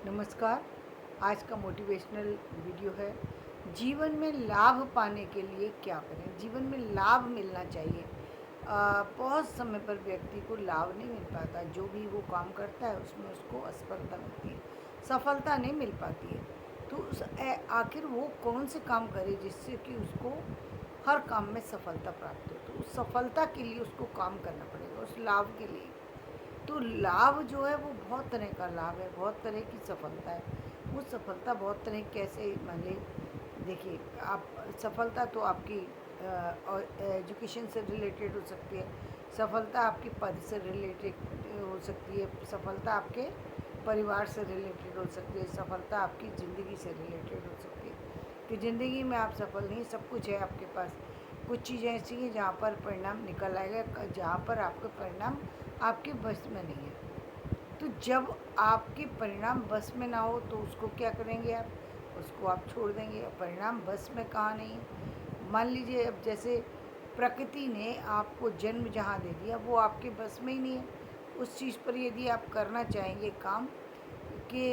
नमस्कार। आज का मोटिवेशनल वीडियो है, जीवन में लाभ पाने के लिए क्या करें। जीवन में लाभ मिलना चाहिए। बहुत समय पर व्यक्ति को लाभ नहीं मिल पाता, जो भी वो काम करता है उसमें उसको असफलता मिलती है, सफलता नहीं मिल पाती है। तो आखिर वो कौन से काम करे जिससे कि उसको हर काम में सफलता प्राप्त हो। तो उस सफलता के लिए उसको काम करना पड़ेगा, उस लाभ के लिए। तो लाभ जो है वो बहुत तरह का लाभ है, बहुत तरह की सफलता है। वो सफलता बहुत तरह कैसे मान ली, देखिए आप सफलता तो आपकी और एजुकेशन से रिलेटेड हो सकती है, सफलता आपकी पद से रिलेटेड हो सकती है, सफलता आपके परिवार से रिलेटेड हो सकती है, सफलता आपकी ज़िंदगी से रिलेटेड हो सकती है कि ज़िंदगी में आप सफल नहीं, सब कुछ है आपके पास। कुछ चीज़ें ऐसी हैं जहाँ पर परिणाम निकल आएगा, जहाँ पर आपका परिणाम आपके बस में नहीं है। तो जब आपके परिणाम बस में ना हो तो उसको क्या करेंगे आप? उसको आप छोड़ देंगे। परिणाम बस में कहाँ नहीं है। मान लीजिए अब जैसे प्रकृति ने आपको जन्म जहाँ दे दिया वो आपके बस में ही नहीं है। उस चीज़ पर यदि आप करना चाहेंगे काम कि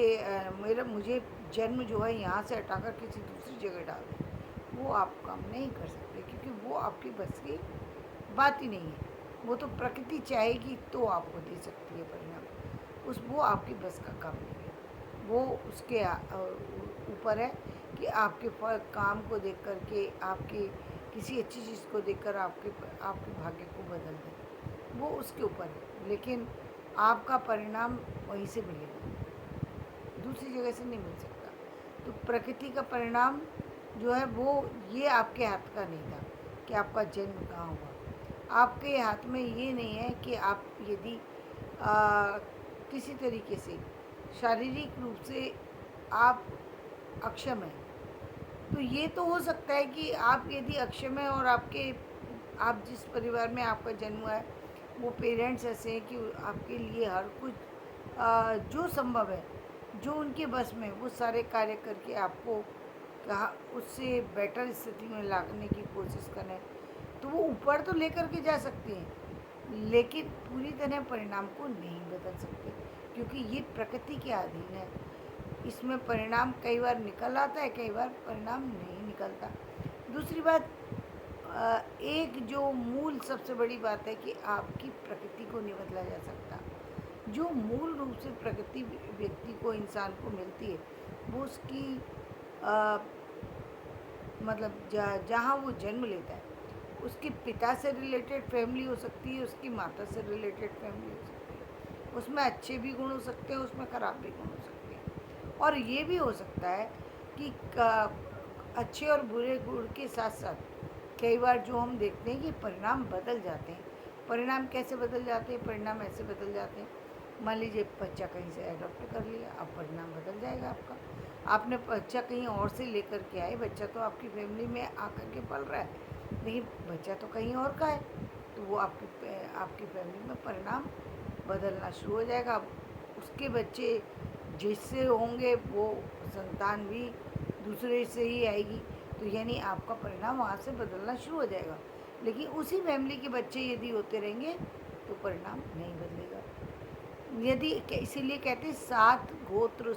मेरा मुझे जन्म जो है यहाँ से हटाकर किसी दूसरी जगह डाल दें, वो आप काम नहीं कर सकते, क्योंकि वो आपकी बस की बात ही नहीं है। वो तो प्रकृति चाहेगी तो आपको दे सकती है परिणाम, उस वो आपकी बस का काम नहीं है। वो उसके ऊपर है कि आपके काम को देख कर के, आपके किसी अच्छी चीज़ को देखकर आपके भाग्य को बदल दें, वो उसके ऊपर है। लेकिन आपका परिणाम वहीं से मिलेगा, दूसरी जगह से नहीं मिल सकता। तो प्रकृति का परिणाम जो है वो ये आपके हाथ का नहीं था कि आपका जन्म कहाँ हुआ। आपके हाथ में ये नहीं है कि आप यदि किसी तरीके से शारीरिक रूप से आप अक्षम हैं, तो ये तो हो सकता है कि आप यदि अक्षम हैं और आप जिस परिवार में आपका जन्म हुआ है वो पेरेंट्स ऐसे हैं कि आपके लिए हर कुछ जो संभव है, जो उनके बस में, वो सारे कार्य करके आपको कहा उससे बेटर स्थिति में लाने की कोशिश करें, तो वो ऊपर तो लेकर के जा सकते हैं, लेकिन पूरी तरह परिणाम को नहीं बदल सकते, क्योंकि ये प्रकृति के अधीन है। इसमें परिणाम कई बार निकल आता है, कई बार परिणाम नहीं निकलता। दूसरी बात, एक जो मूल सबसे बड़ी बात है कि आपकी प्रकृति को नहीं बदला जा सकता। जो मूल रूप से प्रकृति व्यक्ति को, इंसान को मिलती है, वो उसकी अ, मतलब जहाँ वो जन्म लेता है उसके पिता से रिलेटेड फैमिली हो सकती है, उसकी माता से रिलेटेड फैमिली हो सकती है। उसमें अच्छे भी गुण हो सकते हैं, उसमें ख़राब भी गुण हो सकते हैं। और ये भी हो सकता है कि अच्छे और बुरे गुण के साथ साथ कई बार जो हम देखते हैं कि परिणाम बदल जाते हैं। परिणाम कैसे बदल जाते हैं? परिणाम ऐसे बदल जाते हैं, मान लीजिए बच्चा कहीं से अडॉप्ट कर लिया, अब परिणाम बदल जाएगा आपका। आपने बच्चा कहीं और से लेकर के आए, बच्चा तो आपकी फैमिली में आकर के पल रहा है, लेकिन बच्चा तो कहीं और का है, तो वो आपकी फैमिली में परिणाम बदलना शुरू हो जाएगा। अब उसके बच्चे जिससे होंगे वो संतान भी दूसरे से ही आएगी, तो यानी आपका परिणाम वहाँ से बदलना शुरू हो जाएगा। लेकिन उसी फैमिली के बच्चे यदि होते रहेंगे तो परिणाम नहीं बदलेगा। यदि इसीलिए कहते हैं सात गोत्र,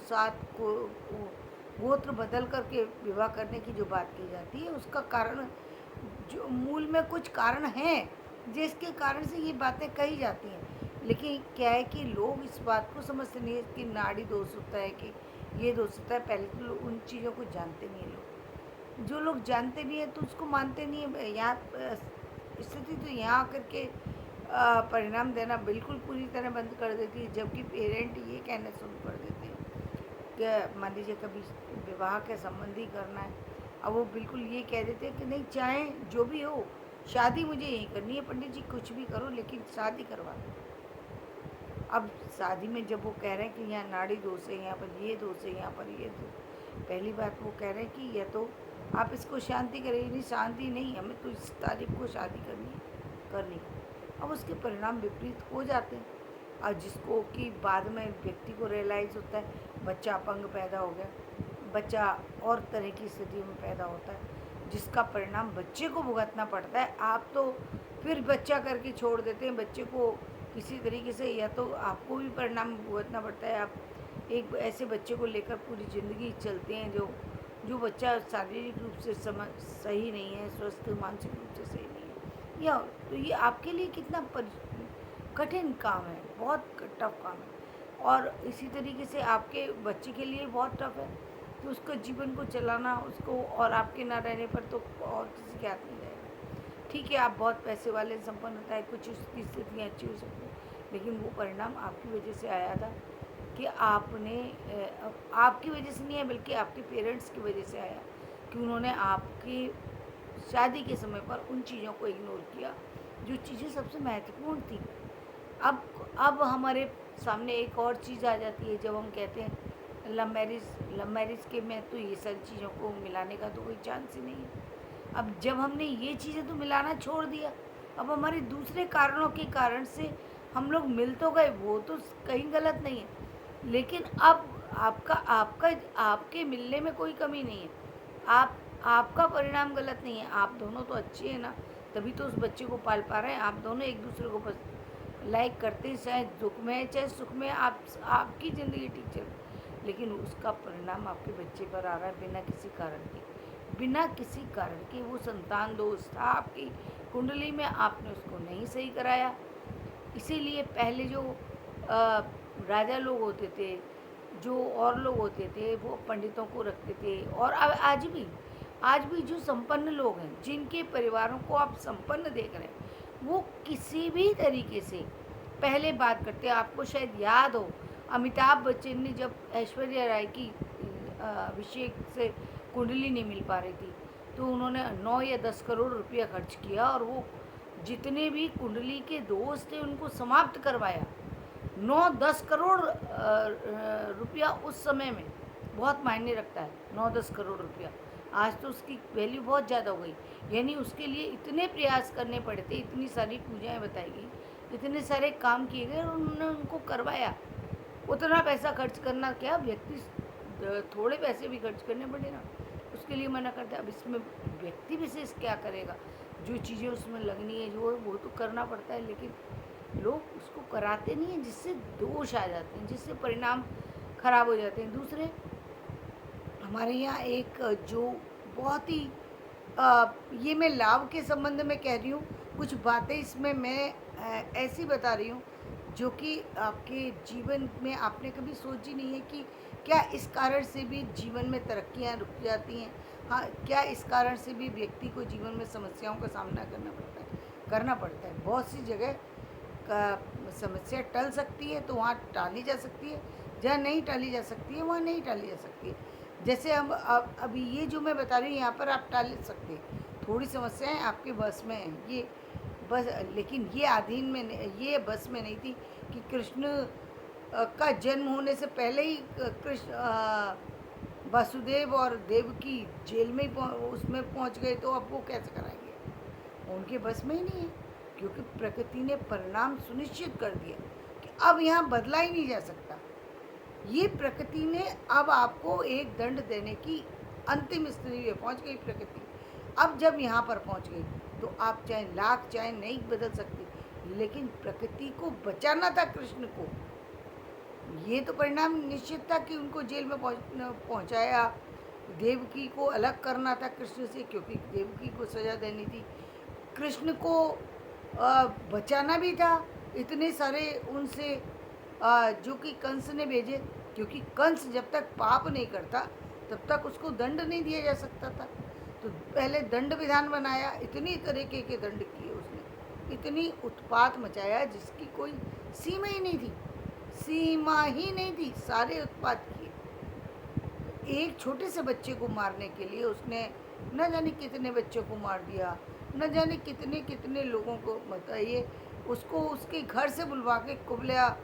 गोत्र बदल करके विवाह करने की जो बात की जाती है, उसका कारण जो मूल में कुछ कारण हैं जिसके कारण से ये बातें कही जाती हैं। लेकिन क्या है कि लोग इस बात को समझते नहीं है कि नाड़ी दोष होता है, कि ये दोष होता है। पहले तो लोग उन चीज़ों को जानते नहीं हैं। लोग जो लोग जानते नहीं हैं तो उसको मानते नहीं है। यहाँ स्थिति तो यहाँ आकर के परिणाम देना बिल्कुल पूरी तरह बंद कर देती है, जबकि पेरेंट ये कहना शुरू कर देते हैं कि मान लीजिए कभी विवाह के संबंधी करना है, अब वो बिल्कुल ये कह देते हैं कि नहीं, चाहे जो भी हो, शादी मुझे यहीं करनी है, पंडित जी कुछ भी करो लेकिन शादी करवा दो। अब शादी में जब वो कह रहे हैं कि यहाँ नाड़ी दोष है, यहाँ पर ये दोष है, यहाँ पर ये दोष, पहली बात वो कह रहे हैं कि या तो आप इसको शांति करें, नहीं शांति नहीं, हमें तो इस तारीख को शादी करनी है। अब उसके परिणाम विपरीत हो जाते हैं। और जिसको कि बाद में व्यक्ति को रियलाइज़ होता है, बच्चा अपंग पैदा हो गया, बच्चा और तरह की स्थिति में पैदा होता है, जिसका परिणाम बच्चे को भुगतना पड़ता है। आप तो फिर बच्चा करके छोड़ देते हैं बच्चे को किसी तरीके से, या तो आपको भी परिणाम भुगतना पड़ता है, आप एक ऐसे बच्चे को लेकर पूरी ज़िंदगी चलते हैं जो जो बच्चा शारीरिक रूप से सही नहीं है, स्वस्थ मानसिक रूप से सही नहीं है, या तो ये आपके लिए कितना कठिन काम है, बहुत टफ काम है। और इसी तरीके से आपके बच्चे के लिए बहुत टफ है, तो उसको जीवन को चलाना, उसको, और आपके ना रहने पर तो और किसी के हाथ नहीं रहेगा। ठीक है, आप बहुत पैसे वाले संपन्न होता है, कुछ उसकी स्थितियाँ अच्छी हो सकती है, लेकिन वो परिणाम आपकी वजह से आया था कि आपने आपकी वजह से नहीं है, बल्कि आपके पेरेंट्स की वजह से आया कि उन्होंने आपकी शादी के समय पर उन चीज़ों को इग्नोर किया जो चीज़ें सबसे महत्वपूर्ण थी। अब अब हमारे सामने एक और चीज़ आ जाती है, जब हम कहते हैं लव मैरिज के में तो ये सारी चीज़ों को मिलाने का तो कोई चांस ही नहीं है। अब जब हमने ये चीज़ें तो मिलाना छोड़ दिया, अब हमारे दूसरे कारणों के कारण से हम लोग मिल तो गए, वो तो कहीं गलत नहीं है, लेकिन अब आपका आपका आपके मिलने में कोई कमी नहीं है। आप आपका परिणाम गलत नहीं है, आप दोनों तो अच्छे हैं ना, तभी तो उस बच्चे को पाल पा रहे हैं। आप दोनों एक दूसरे को बस लाइक करते हैं, चाहे दुख में चाहे सुख में, आपकी ज़िंदगी ठीक चल रही, लेकिन उसका परिणाम आपके बच्चे पर आ रहा है बिना किसी कारण के। बिना किसी कारण के वो संतान दोष था आपकी कुंडली में, आपने उसको नहीं सही कराया। इसीलिए पहले जो राजा लोग होते थे, जो और लोग होते थे, वो पंडितों को रखते थे। और आज भी जो संपन्न लोग हैं, जिनके परिवारों को आप संपन्न देख रहे हैं, वो किसी भी तरीके से पहले बात करते हैं। आपको शायद याद हो, अमिताभ बच्चन ने जब ऐश्वर्या राय की अभिषेक से कुंडली नहीं मिल पा रही थी, तो उन्होंने 9 या 10 करोड़ रुपया खर्च किया, और वो जितने भी कुंडली के दोस्त थे उनको समाप्त करवाया। 9-10 करोड़ रुपया उस समय में बहुत मायने रखता है। 9-10 करोड़ रुपया आज तो उसकी वैल्यू बहुत ज़्यादा हो गई। यानी उसके लिए इतने प्रयास करने पड़े थे, इतनी सारी पूजाएं बताई गई, इतने सारे काम किए गए, और उन्होंने उनको करवाया। उतना पैसा खर्च करना, क्या व्यक्ति थोड़े पैसे भी खर्च करने पड़े ना, उसके लिए मना करता है। अब इसमें व्यक्ति विशेष क्या करेगा, जो चीज़ें उसमें लगनी है जो वो तो करना पड़ता है, लेकिन लोग उसको कराते नहीं हैं, जिससे दोष आ जाते हैं, जिससे परिणाम खराब हो जाते हैं। दूसरे हमारे यहाँ एक जो बहुत ही ये मैं लाभ के संबंध में कह रही हूँ, कुछ बातें इसमें मैं ऐसी बता रही हूँ जो कि आपके जीवन में आपने कभी सोची नहीं है कि क्या इस कारण से भी जीवन में तरक्कियाँ रुक जाती हैं। हाँ, क्या इस कारण से भी व्यक्ति को जीवन में समस्याओं का सामना करना पड़ता है। बहुत सी जगह का समस्या टल सकती है तो वहाँ टाली जा सकती है, जहाँ नहीं टाली जा सकती है वहाँ नहीं टाली जा सकती है। जैसे हम अब अभी ये जो मैं बता रही हूँ, यहाँ पर आप टाल सकते हैं, थोड़ी समस्याएं आपके बस में हैं, ये बस, लेकिन ये अधीन में ये बस में नहीं थी कि कृष्ण का जन्म होने से पहले ही कृष्ण वासुदेव और देवकी जेल में ही उसमें पहुँच गए, तो अब वो कैसे कराएंगे, उनके बस में ही नहीं है, क्योंकि प्रकृति ने परिणाम सुनिश्चित कर दिया कि अब यहाँ बदला ही नहीं जा सकता। ये प्रकृति ने अब आपको एक दंड देने की अंतिम स्थिति में पहुँच गई प्रकृति। अब जब यहाँ पर पहुँच गई तो आप चाहे लाख चाहे नहीं बदल सकती, लेकिन प्रकृति को बचाना था कृष्ण को। ये तो परिणाम निश्चित था कि उनको जेल में पहुँचाया। देवकी को अलग करना था कृष्ण से, क्योंकि देवकी को सज़ा देनी थी। कृष्ण को बचाना भी था इतने सारे उनसे जो कि कंस ने भेजे, क्योंकि कंस जब तक पाप नहीं करता तब तक उसको दंड नहीं दिया जा सकता था। तो पहले दंड विधान बनाया, इतनी तरीके के दंड किए उसने, इतनी उत्पात मचाया जिसकी कोई सीमा ही नहीं थी, सीमा ही नहीं थी, सारे उत्पात किए। एक छोटे से बच्चे को मारने के लिए उसने न जाने कितने बच्चों को मार दिया, न जाने कितने कितने लोगों को, बताइए। उसको उसके घर से बुलवा के कुबलिया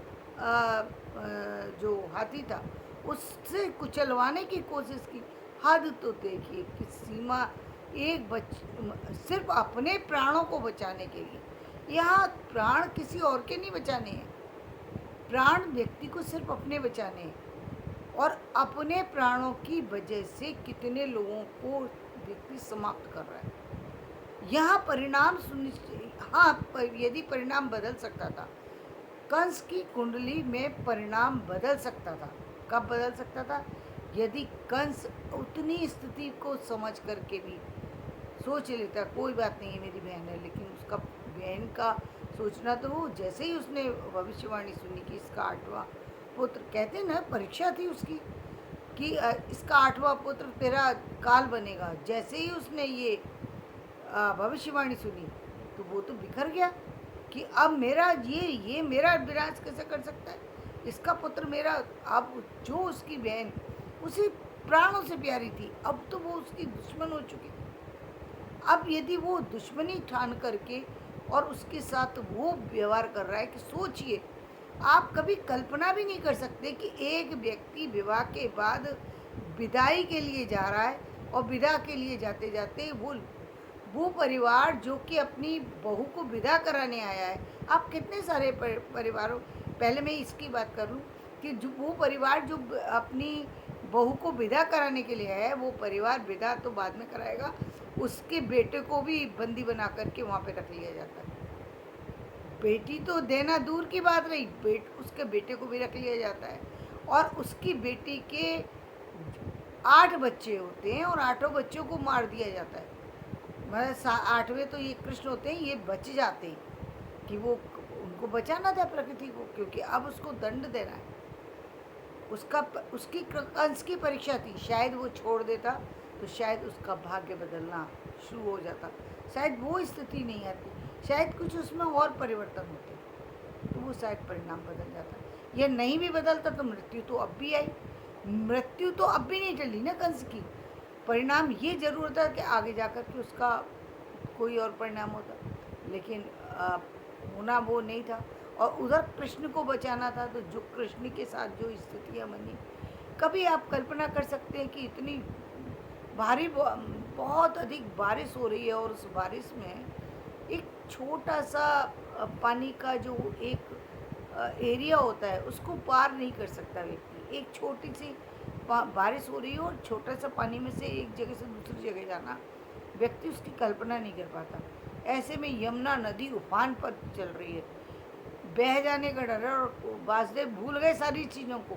जो हाथी था उससे कुचलवाने की कोशिश की। हद तो देखिए कि सीमा, सिर्फ अपने प्राणों को बचाने के लिए। यहाँ प्राण किसी और के नहीं बचाने हैं, प्राण व्यक्ति को सिर्फ अपने बचाने हैं, और अपने प्राणों की वजह से कितने लोगों को व्यक्ति समाप्त कर रहा है। यहाँ परिणाम सुनिश्चित, हाँ, यदि परिणाम बदल सकता था, कंस की कुंडली में परिणाम बदल सकता था, कब बदल सकता था? यदि कंस उतनी स्थिति को समझ करके भी सोच लेता कोई बात नहीं है मेरी बहन है, लेकिन उसका बहन का सोचना तो वो जैसे ही उसने भविष्यवाणी सुनी कि इसका 8वां पुत्र, कहते ना परीक्षा थी उसकी कि इसका 8वां पुत्र तेरा काल बनेगा, जैसे ही उसने ये भविष्यवाणी सुनी तो वो तो बिखर गया कि अब मेरा ये मेरा विनाश कैसे कर सकता है, इसका पुत्र मेरा। अब जो उसकी बहन उसी प्राणों से प्यारी थी, अब तो वो उसकी दुश्मन हो चुकी। अब यदि वो दुश्मनी ठान करके और उसके साथ वो व्यवहार कर रहा है कि सोचिए, आप कभी कल्पना भी नहीं कर सकते कि एक व्यक्ति विवाह के बाद विदाई के लिए जा रहा है और विदा के लिए जाते जाते वो परिवार जो कि अपनी बहू को विदा कराने आया है। आप कितने सारे परिवारों, पहले मैं इसकी बात करूं कि जो वो परिवार जो अपनी बहू को विदा कराने के लिए आया है, वो परिवार विदा तो बाद में कराएगा, उसके बेटे को भी बंदी बना करके वहाँ पे रख लिया जाता है। बेटी तो देना दूर की बात रही, उसके बेटे को भी रख लिया जाता है। और उसकी बेटी के 8 बच्चे होते हैं और 8 बच्चों को मार दिया जाता है। मतलब 8वें तो ये कृष्ण होते हैं, ये बच जाते हैं कि वो उनको बचाना था प्रकृति को, क्योंकि अब उसको दंड देना है। उसकी कंस की परीक्षा थी, शायद वो छोड़ देता तो शायद उसका भाग्य बदलना शुरू हो जाता, शायद वो स्थिति नहीं आती, शायद कुछ उसमें और परिवर्तन होते तो वो शायद परिणाम बदल जाता। ये नहीं भी बदलता तो मृत्यु तो अब भी आई, मृत्यु तो अब भी नहीं टली ना कंस की। परिणाम ये जरूर होता कि आगे जाकर के उसका कोई और परिणाम होता, लेकिन होना वो नहीं था। और उधर कृष्ण को बचाना था, तो जो कृष्ण के साथ जो स्थितियाँ बनी, कभी आप कल्पना कर सकते हैं कि इतनी भारी बहुत अधिक बारिश हो रही है और उस बारिश में एक छोटा सा पानी का जो एक एरिया होता है उसको पार नहीं कर सकता व्यक्ति। एक छोटी सी बारिश हो रही है और छोटा सा पानी में से एक जगह से दूसरी जगह जाना, व्यक्ति उसकी कल्पना नहीं कर पाता। ऐसे में यमुना नदी उफान पर चल रही है, बह जाने का डर है, और वासुदेव भूल गए सारी चीज़ों को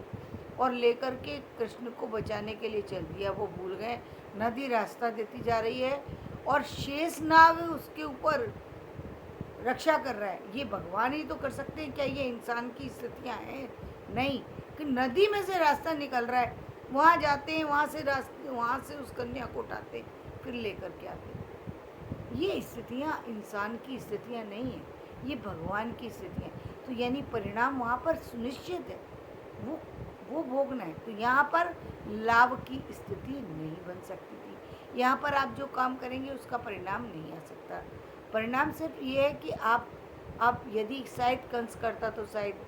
और लेकर के कृष्ण को बचाने के लिए चल दिया। वो भूल गए, नदी रास्ता देती जा रही है और शेष नाग उसके ऊपर रक्षा कर रहा है। ये भगवान ही तो कर सकते हैं, क्या ये इंसान की स्थितियाँ हैं? नहीं, कि नदी में से रास्ता निकल रहा है, वहाँ जाते हैं, वहाँ से उस कन्या को उठाते हैं, फिर लेकर के आते हैं। ये स्थितियाँ इंसान की स्थितियाँ नहीं हैं, ये भगवान की स्थितियाँ। तो यानी परिणाम वहाँ पर सुनिश्चित है, वो भोगना है। तो यहाँ पर लाभ की स्थिति नहीं बन सकती थी। यहाँ पर आप जो काम करेंगे उसका परिणाम नहीं आ सकता। परिणाम सिर्फ ये है कि आप यदि शायद कंस करता तो शायद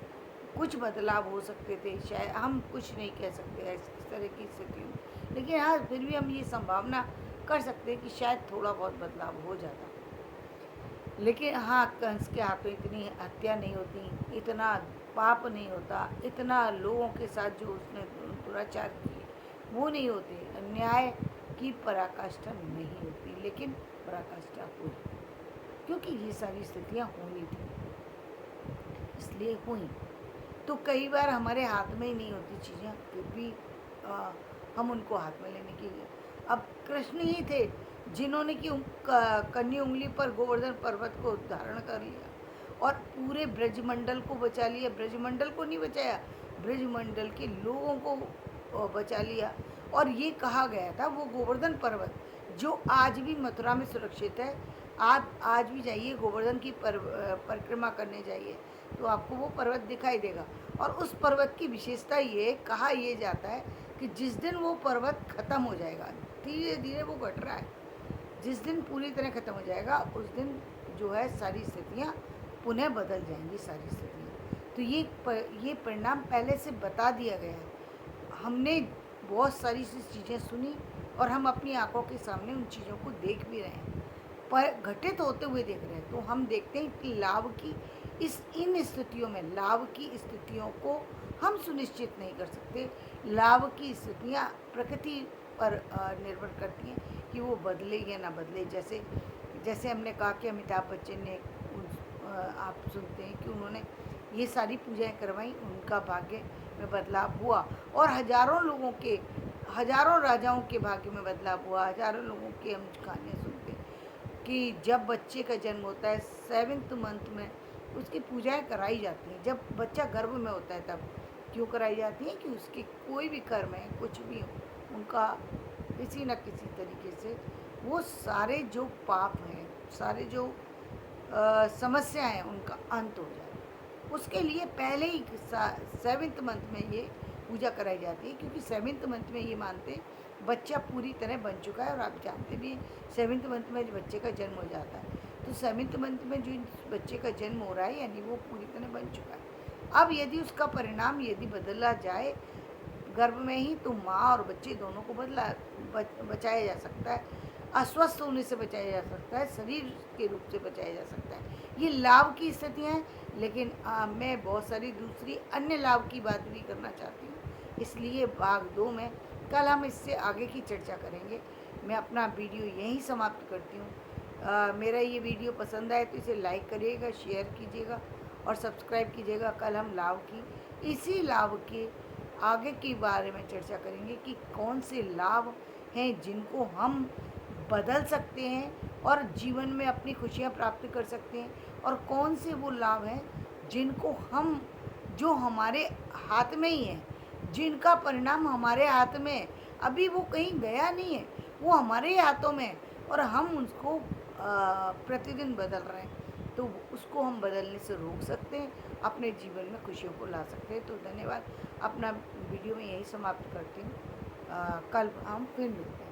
कुछ बदलाव हो सकते थे, शायद हम कुछ नहीं कह सकते इस तरह की स्थिति में, लेकिन हाँ फिर भी हम ये संभावना कर सकते हैं कि शायद थोड़ा बहुत बदलाव हो जाता। लेकिन हाँ, कंस के हाथों इतनी हत्या नहीं होती, इतना पाप नहीं होता, इतना लोगों के साथ जो उसने दुराचार किए वो नहीं होते, अन्याय की पराकाष्ठा नहीं होती, लेकिन पराकाष्ठा हुई क्योंकि ये सारी स्थितियाँ होनी थी, इसलिए हुई। तो कई बार हमारे हाथ में ही नहीं होती चीज़ें, फिर भी हम उनको हाथ में लेने की। अब कृष्ण ही थे जिन्होंने कि कन्नी उंगली पर गोवर्धन पर्वत को धारण कर लिया और पूरे ब्रजमंडल को बचा लिया। ब्रजमंडल को नहीं बचाया, ब्रजमंडल के लोगों को बचा लिया। और ये कहा गया था वो गोवर्धन पर्वत जो आज भी मथुरा में सुरक्षित है, आप आज भी जाइए गोवर्धन की परिक्रमा करने जाइए तो आपको वो पर्वत दिखाई देगा। और उस पर्वत की विशेषता ये कहा यह जाता है कि जिस दिन वो पर्वत ख़त्म हो जाएगा, धीरे धीरे वो घट रहा है, जिस दिन पूरी तरह ख़त्म हो जाएगा उस दिन जो है सारी स्थितियाँ पुनः बदल जाएंगी, सारी स्थितियाँ। तो ये परिणाम पहले से बता दिया गया है। हमने बहुत सारी सी चीज़ें सुनी और हम अपनी आंखों के सामने उन चीज़ों को देख भी रहे हैं, पर घटित होते हुए देख रहे हैं। तो हम देखते हैं कि लाभ की इन स्थितियों में, लाभ की स्थितियों को हम सुनिश्चित नहीं कर सकते। लाभ की स्थितियाँ प्रकृति पर निर्भर करती हैं कि वो बदले या ना बदले। जैसे हमने कहा कि अमिताभ बच्चन ने आप सुनते हैं कि उन्होंने ये सारी पूजाएं करवाई, उनका भाग्य में बदलाव हुआ और हजारों राजाओं के भाग्य में बदलाव हुआ। हजारों लोगों की हम कहानियाँ सुनते हैं कि जब बच्चे का जन्म होता है 7th मंथ में उसकी पूजाएं कराई जाती हैं। जब बच्चा गर्भ में होता है तब क्यों कराई जाती हैं कि उसके कोई भी कर्म है, कुछ भी हो, उनका किसी न किसी तरीके से वो सारे जो पाप हैं, सारे जो समस्याएं हैं, उनका अंत हो जाए। उसके लिए पहले ही 7th मंथ में ये पूजा कराई जाती है, क्योंकि 7th मंथ में ये मानते हैं बच्चा पूरी तरह बन चुका है। और आप जानते भी 7th मंथ में बच्चे का जन्म हो जाता है, तो 7th मंथ में जो बच्चे का जन्म हो रहा है यानी वो पूरी तरह बन चुका है। अब यदि उसका परिणाम यदि बदला जाए गर्भ में ही, तो माँ और बच्चे दोनों को बचाया जा सकता है, अस्वस्थ होने से बचाया जा सकता है, शरीर के रूप से बचाया जा सकता है। ये लाभ की स्थितियाँ हैं, लेकिन मैं बहुत सारी दूसरी अन्य लाभ की बात भी करना चाहती हूँ। इसलिए भाग 2 में कल हम इससे आगे की चर्चा करेंगे। मैं अपना वीडियो यहीं समाप्त करती हूँ। मेरा ये वीडियो पसंद आए तो इसे लाइक करिएगा, शेयर कीजिएगा और सब्सक्राइब कीजिएगा। कल हम लाभ की इसी लाभ के आगे के बारे में चर्चा करेंगे कि कौन से लाभ हैं जिनको हम बदल सकते हैं और जीवन में अपनी खुशियाँ प्राप्त कर सकते हैं, और कौन से वो लाभ हैं जिनको हम जो हमारे हाथ में ही हैं, जिनका परिणाम हमारे हाथ में है, अभी वो कहीं गया नहीं है, वो हमारे ही हाथों में है और हम उसको प्रतिदिन बदल रहे हैं। तो उसको हम बदलने से रोक सकते हैं, अपने जीवन में खुशियों को ला सकते हैं। तो धन्यवाद। अपना वीडियो में यही समाप्त करती हूँ। कल हम फिर मिलते हैं।